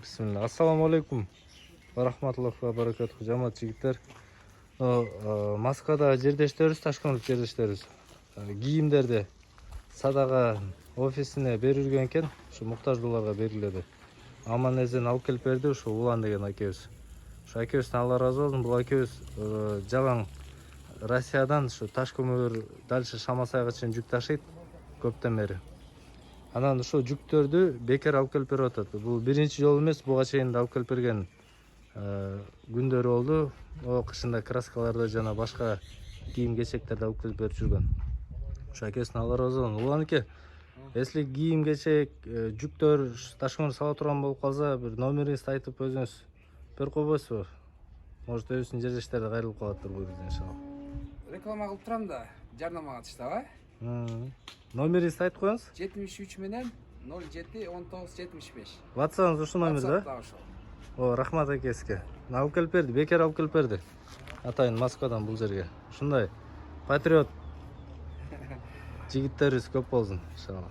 Bismillah. Assalamu alaikum. Wa rahmatullahi wa barakatuh. Жамаат жигиттер. Москвада жердештерибиз, Ташкент жердештерибиз. Кийимдерди садака офисине берилген экен. Ушу муктаждууларга берилди. Аман эзен алып келип берди ушу Улан деген акебиз. Ушу акебизден Алла ыраазы болсун. Бул акебиз жалаң Россиядан ушу Ташкөмөр дальше Шамасайга чейин жүк ташыйт көптөн бери. Анан ушул жүктөрдү бекер алып келип берип атат. Бул биринчи жолу эмес, буга чейин алып келип берген күндөрү болду. Кышында краскаларды жана башка кийим кечектерди алып келип берип жүргөн. Ушу акесине Алла ыраазы болсун. Улан аке, если кийим кечек, жүктөр Ташкөмөр сала турган болуп калса, бир номериңизди айтып өзүңүз берип койбойсузбу? Может, өзүнүн жердештерди кайрылып калаттыр бул жерде иншалла. Реклама кылып турам да, жарнамага таштап, Номериңизди айтып коюңуз. 73 менен 07 19 75. WhatsApp'ыңыз ушул номер да? Рахмат акеске. Алып келип берди, бекер алып келип берди. Атайын Москвадан бул жерге. Ушундай патриот жигиттерибиз көп болсун иншалла.